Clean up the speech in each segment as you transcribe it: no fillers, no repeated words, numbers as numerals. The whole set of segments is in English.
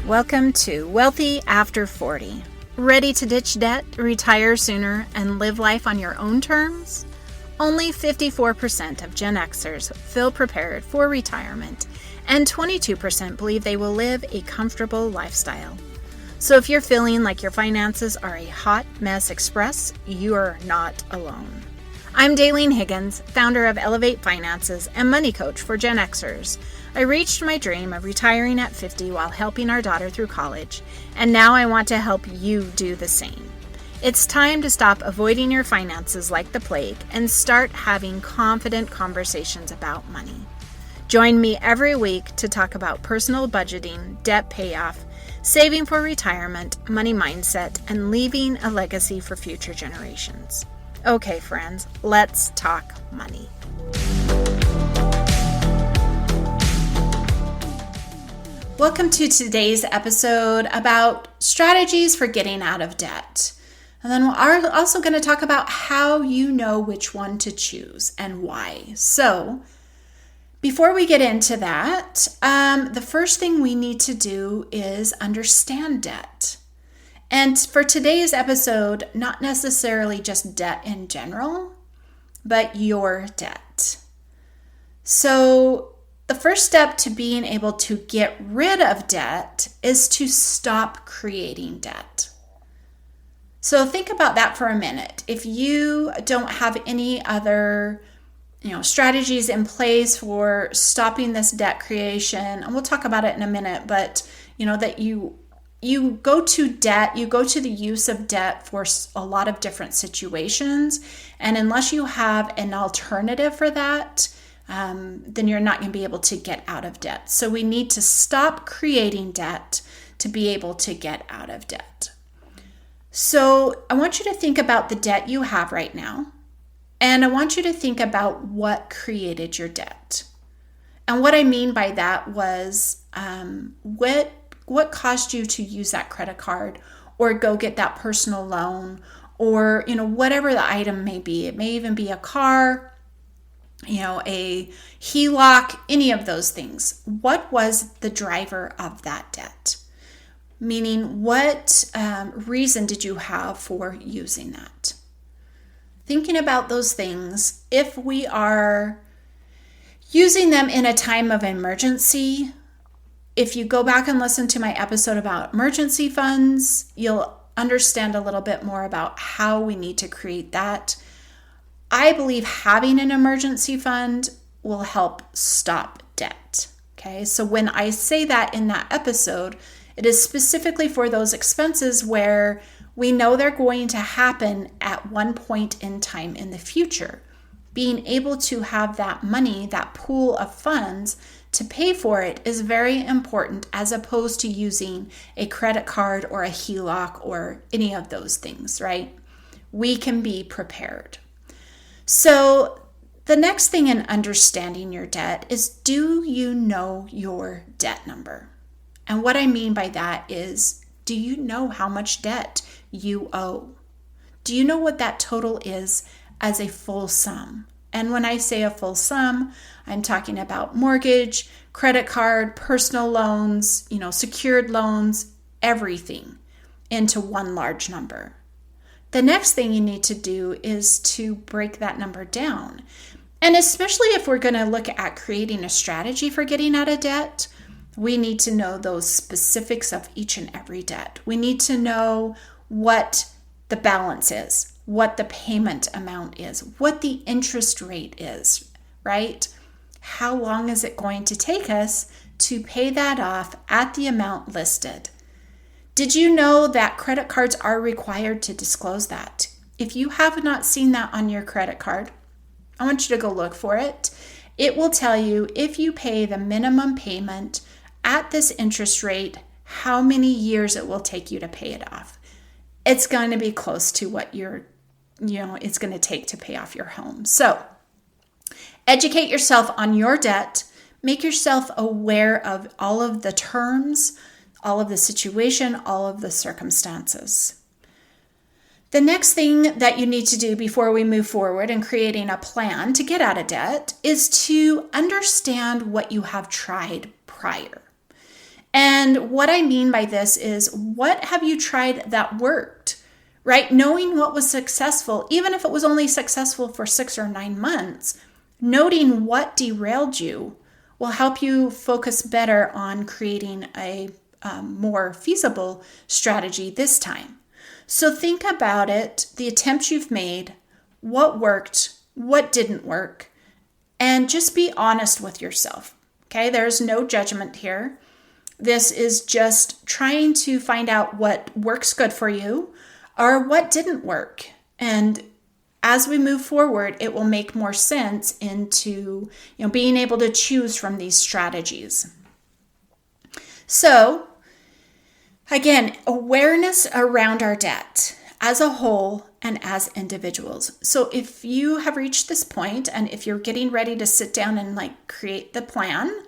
Welcome to Wealthy After 40. Ready to ditch debt, retire sooner, and live life on your own terms? Only 54% of Gen Xers feel prepared for retirement, and 22% believe they will live a comfortable lifestyle. So if you're feeling like your finances are a hot mess express, you are not alone. I'm Daylene Higgins, founder of Elevate Finances and money coach for Gen Xers. I reached my dream of retiring at 50 while helping our daughter through college, and now I want to help you do the same. It's time to stop avoiding your finances like the plague and start having confident conversations about money. Join me every week to talk about personal budgeting, debt payoff, saving for retirement, money mindset, and leaving a legacy for future generations. Okay, friends, let's talk money. Welcome to today's episode about strategies for getting out of debt. And then we're also going to talk about how you know which one to choose and why. So before we get into that, the first thing we need to do is understand debt. And for today's episode, not necessarily just debt in general, but your debt. So the first step to being able to get rid of debt is to stop creating debt. So think about that for a minute. If you don't have any other strategies in place for stopping this debt creation, and we'll talk about it in a minute, but that you go to debt, you go to the use of debt for a lot of different situations. And unless you have an alternative for that, then you're not going to be able to get out of debt. So we need to stop creating debt to be able to get out of debt. So I want you to think about the debt you have right now. And I want you to think about what created your debt. And what I mean by that was what caused you to use that credit card or go get that personal loan or, whatever the item may be. It may even be a car, a HELOC, any of those things. What was the driver of that debt? Meaning, what reason did you have for using that? Thinking about those things, if we are using them in a time of emergency, if you go back and listen to my episode about emergency funds, you'll understand a little bit more about how we need to create that. I believe having an emergency fund will help stop debt. Okay, so when I say that in that episode, it is specifically for those expenses where we know they're going to happen at one point in time in the future. Being able to have that money, that pool of funds to pay for it is very important as opposed to using a credit card or a HELOC or any of those things, right? We can be prepared. So the next thing in understanding your debt is, do you know your debt number? And what I mean by that is, do you know how much debt you owe? Do you know what that total is as a full sum? And when I say a full sum, I'm talking about mortgage, credit card, personal loans, secured loans, everything into one large number. The next thing you need to do is to break that number down. And especially if we're going to look at creating a strategy for getting out of debt, we need to know those specifics of each and every debt. We need to know what the balance is, what the payment amount is, what the interest rate is, right? How long is it going to take us to pay that off at the amount listed? Did you know that credit cards are required to disclose that? If you have not seen that on your credit card, I want you to go look for it. It will tell you if you pay the minimum payment at this interest rate, how many years it will take you to pay it off. It's going to be close to what it's going to take to pay off your home. So educate yourself on your debt. Make yourself aware of all of the terms, all of the situation, all of the circumstances. The next thing that you need to do before we move forward in creating a plan to get out of debt is to understand what you have tried prior. And what I mean by this is, what have you tried that worked, right? Knowing what was successful, even if it was only successful for 6 or 9 months, noting what derailed you will help you focus better on creating a more feasible strategy this time. So think about it, the attempts you've made, what worked, what didn't work, and just be honest with yourself. Okay, there's no judgment here. This is just trying to find out what works good for you or what didn't work. And as we move forward, it will make more sense into, being able to choose from these strategies. So, again, awareness around our debt as a whole and as individuals. So if you have reached this point and if you're getting ready to sit down and create the plan,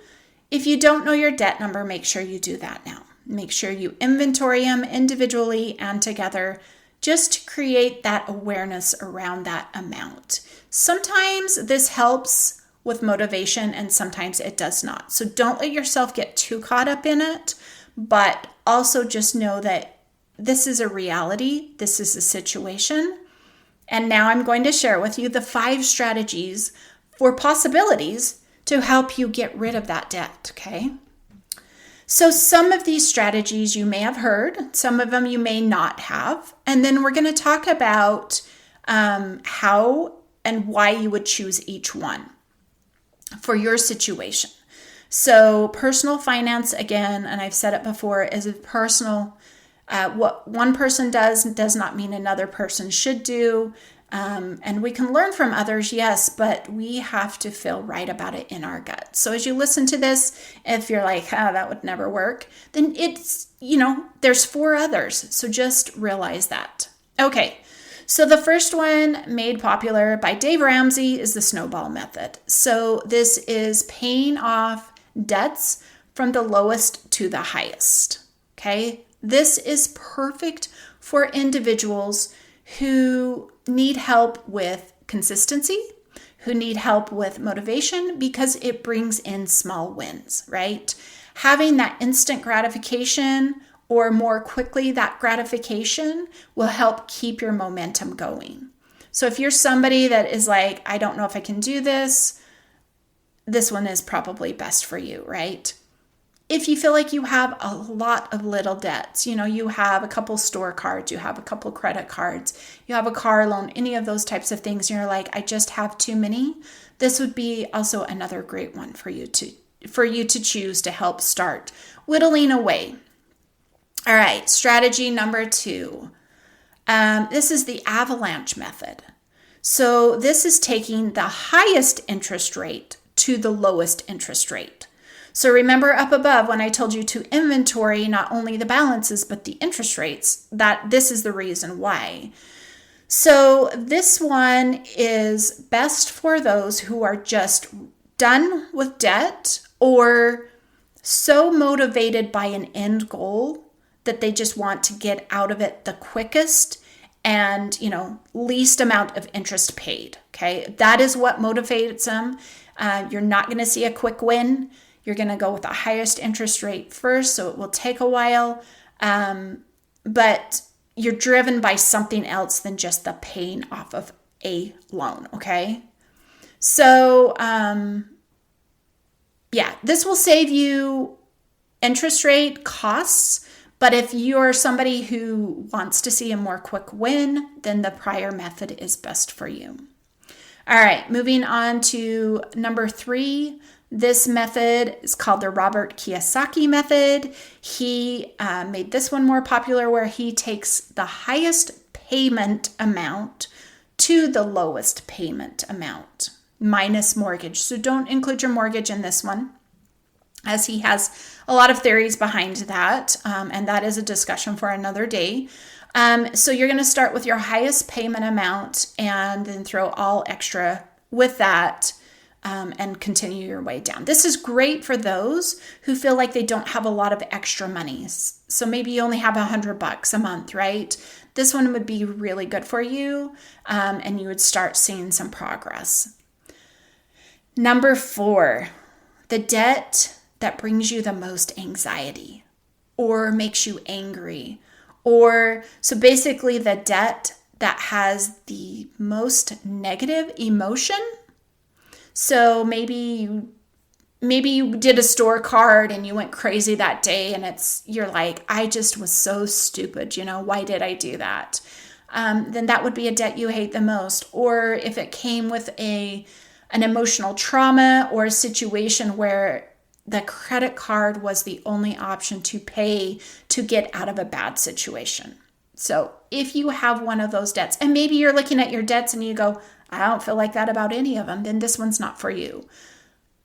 if you don't know your debt number, make sure you do that now. Make sure you inventory them individually and together, just to create that awareness around that amount. Sometimes this helps with motivation and sometimes it does not. So don't let yourself get too caught up in it, but also just know that this is a reality. This is a situation. And now I'm going to share with you the 5 strategies for possibilities to help you get rid of that debt, okay? So some of these strategies you may have heard, some of them you may not have, and then we're going to talk about how and why you would choose each one for your situation. So personal finance, again, and I've said it before, is a personal, what one person does not mean another person should do. And we can learn from others, yes, but we have to feel right about it in our gut. So as you listen to this, if you're like, that would never work, then it's, there's 4 others. So just realize that. Okay. So the first one, made popular by Dave Ramsey, is the snowball method. So this is paying off debts from the lowest to the highest. Okay. This is perfect for individuals who need help with consistency, who need help with motivation, because it brings in small wins, right? Having that instant gratification or more quickly that gratification will help keep your momentum going. So if you're somebody that is like, I don't know if I can do this, this one is probably best for you, right? If you feel like you have a lot of little debts, you have a couple store cards, you have a couple credit cards, you have a car loan, any of those types of things, and you're like, I just have too many, this would be also another great one for you to choose to help start whittling away. All right, strategy number 2. This is the avalanche method. So this is taking the highest interest rate to the lowest interest rate. So remember up above when I told you to inventory not only the balances, but the interest rates, that this is the reason why. So this one is best for those who are just done with debt or so motivated by an end goal that they just want to get out of it the quickest and, least amount of interest paid. Okay. That is what motivates them. You're not going to see a quick win. You're going to go with the highest interest rate first, so it will take a while, but you're driven by something else than just the paying off of a loan, okay? So, this will save you interest rate costs, but if you're somebody who wants to see a more quick win, then the prior method is best for you. All right, moving on to number 3. This method is called the Robert Kiyosaki method. He made this one more popular, where he takes the highest payment amount to the lowest payment amount minus mortgage. So don't include your mortgage in this one, as he has a lot of theories behind that, and that is a discussion for another day. So you're going to start with your highest payment amount and then throw all extra with that, and continue your way down. This is great for those who feel like they don't have a lot of extra money. So maybe you only have $100 a month, right? This one would be really good for you, and you would start seeing some progress. Number 4, the debt that brings you the most anxiety or makes you angry? Or so basically the debt that has the most negative emotion. So maybe you did a store card and you went crazy that day, and you're like, I just was so stupid. Why did I do that? Then that would be a debt you hate the most. Or if it came with an emotional trauma or a situation where the credit card was the only option to pay to get out of a bad situation. So if you have one of those debts, and maybe you're looking at your debts and you go, I don't feel like that about any of them, then this one's not for you.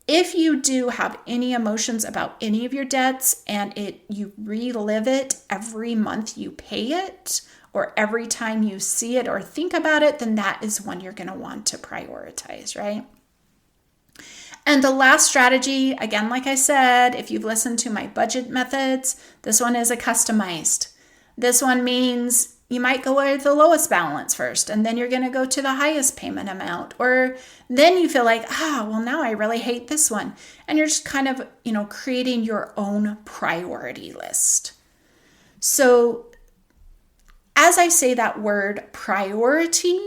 If you do have any emotions about any of your debts and you relive it every month you pay it, or every time you see it or think about it, then that is one you're going to want to prioritize, right? And the last strategy, again, like I said, if you've listened to my budget methods, this one is a customized. This one means you might go with the lowest balance first, and then you're going to go to the highest payment amount. Or then you feel like, well, now I really hate this one. And you're just kind of, creating your own priority list. So as I say that word priority,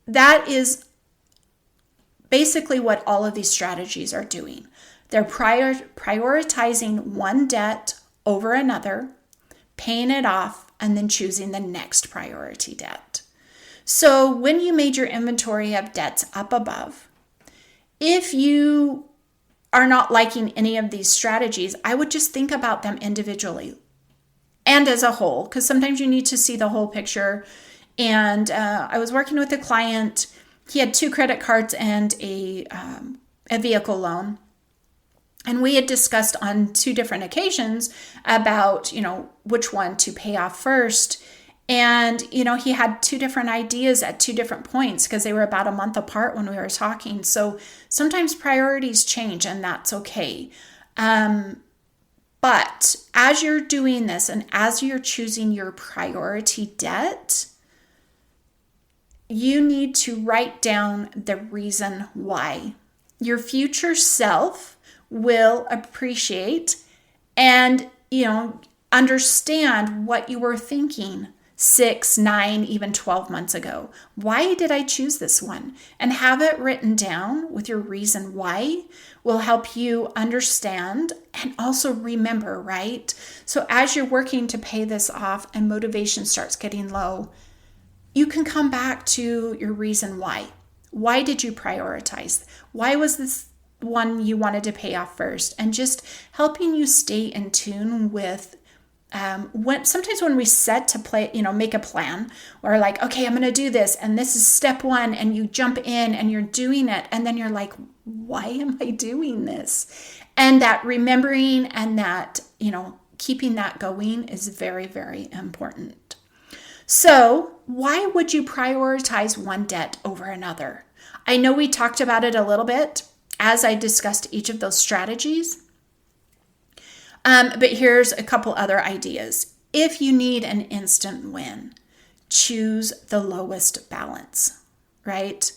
that is basically what all of these strategies are doing. They're prioritizing one debt over another, paying it off, and then choosing the next priority debt. So when you made your inventory of debts up above, if you are not liking any of these strategies, I would just think about them individually and as a whole, because sometimes you need to see the whole picture. And I was working with a client. He had 2 credit cards and a vehicle loan. And we had discussed on 2 different occasions about, which one to pay off first. And, he had 2 different ideas at 2 different points because they were about a month apart when we were talking. So sometimes priorities change, and that's okay. But as you're doing this and as you're choosing your priority debt, you need to write down the reason why. Your future self will appreciate and, understand what you were thinking 6, 9, even 12 months ago. Why did I choose this one? And have it written down with your reason why will help you understand and also remember, right? So as you're working to pay this off and motivation starts getting low, you can come back to your reason why. Why did you prioritize? Why was this one you wanted to pay off first? And just helping you stay in tune with when we set to make a plan, or like, okay, I'm going to do this, and this is step 1, and you jump in and you're doing it, and then you're like, why am I doing this? And that remembering and that, keeping that going is very, very important. So why would you prioritize one debt over another? I know we talked about it a little bit as I discussed each of those strategies. But here's a couple other ideas. If you need an instant win, choose the lowest balance, right?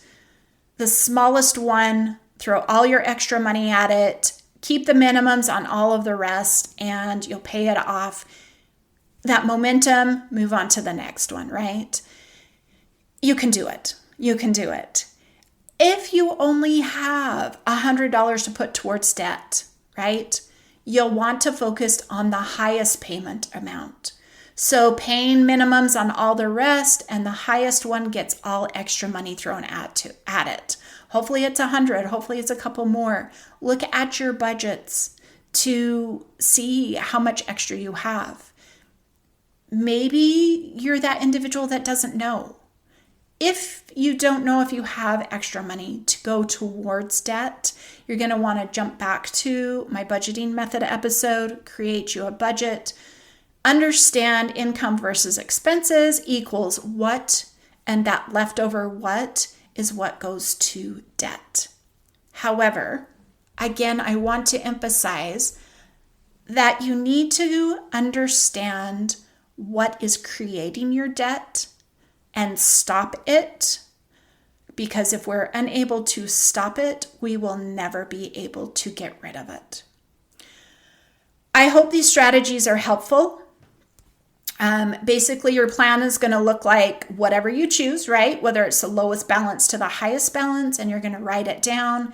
The smallest one, throw all your extra money at it, keep the minimums on all of the rest, and you'll pay it off. That momentum, move on to the next one, right? You can do it. You can do it. If you only have $100 to put towards debt, right? You'll want to focus on the highest payment amount. So paying minimums on all the rest, and the highest one gets all extra money thrown at it. Hopefully it's 100, hopefully it's a couple more. Look at your budgets to see how much extra you have. Maybe you're that individual that doesn't know. If you don't know if you have extra money to go towards debt, you're going to want to jump back to my budgeting method episode, create you a budget, understand income versus expenses equals what, and that leftover what is what goes to debt. However, again, I want to emphasize that you need to understand what is creating your debt and stop it, because if we're unable to stop it, we will never be able to get rid of it. I hope these strategies are helpful. Basically, your plan is going to look like whatever you choose, right? Whether it's the lowest balance to the highest balance, and you're going to write it down,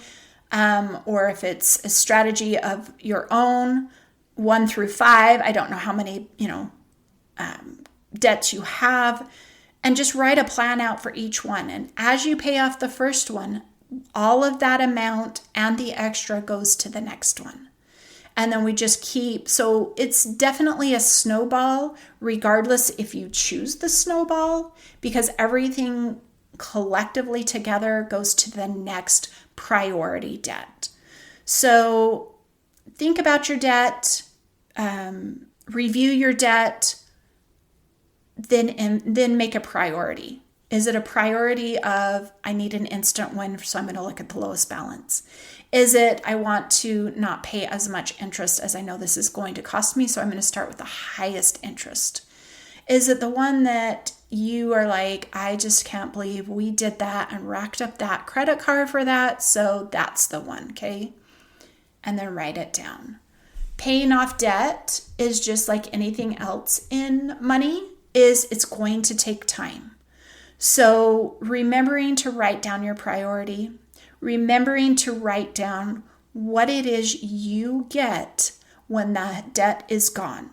or if it's a strategy of your own, 1 through 5. I don't know how many, debts you have, and just write a plan out for each one. And as you pay off the first one, all of that amount and the extra goes to the next one. And then we just keep, so it's definitely a snowball, regardless if you choose the snowball, because everything collectively together goes to the next priority debt. So think about your debt, review your debt, then make a priority. Is it a priority of, I need an instant win, so I'm going to look at the lowest balance? Is it, I want to not pay as much interest as I know this is going to cost me, so I'm going to start with the highest interest? Is it the one that you are like, I just can't believe we did that and racked up that credit card for that, so that's the one, okay? And then write it down. Paying off debt is just like anything else in money, it's going to take time. So remembering to write down your priority, remembering to write down what it is you get when the debt is gone,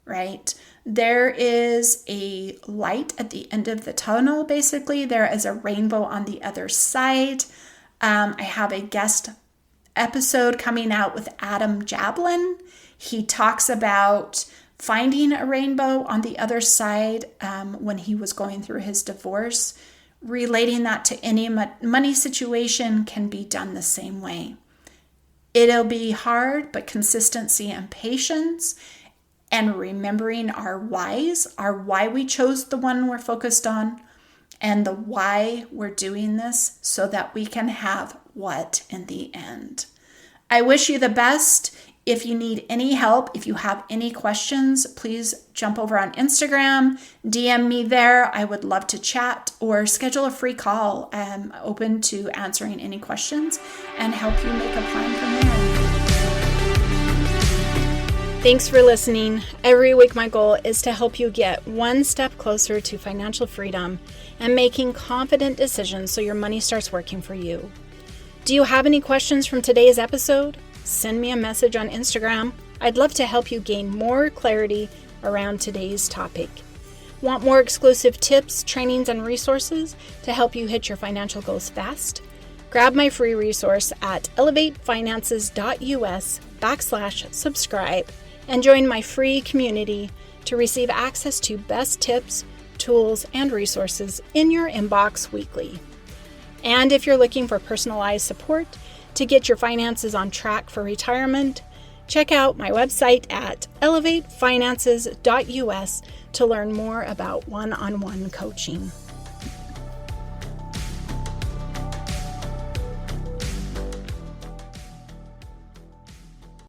right? There is a light at the end of the tunnel, basically. There is a rainbow on the other side. I have a guest episode coming out with Adam Jablin. He talks about finding a rainbow on the other side when he was going through his divorce. Relating that to any money situation can be done the same way. It'll be hard, but consistency and patience and remembering our whys, our why we chose the one we're focused on, and the why we're doing this so that we can have what in the end. I wish you the best. If you need any help, if you have any questions, please jump over on Instagram, DM me there. I would love to chat or schedule a free call. I'm open to answering any questions and help you make a plan from there. Thanks for listening. Every week, my goal is to help you get one step closer to financial freedom and making confident decisions so your money starts working for you. Do you have any questions from today's episode? Send me a message on Instagram. I'd love to help you gain more clarity around today's topic. Want more exclusive tips, trainings, and resources to help you hit your financial goals fast? Grab my free resource at elevatefinances.us/subscribe and join my free community to receive access to best tips, tools, and resources in your inbox weekly. And if you're looking for personalized support to get your finances on track for retirement, check out my website at elevatefinances.us to learn more about one-on-one coaching.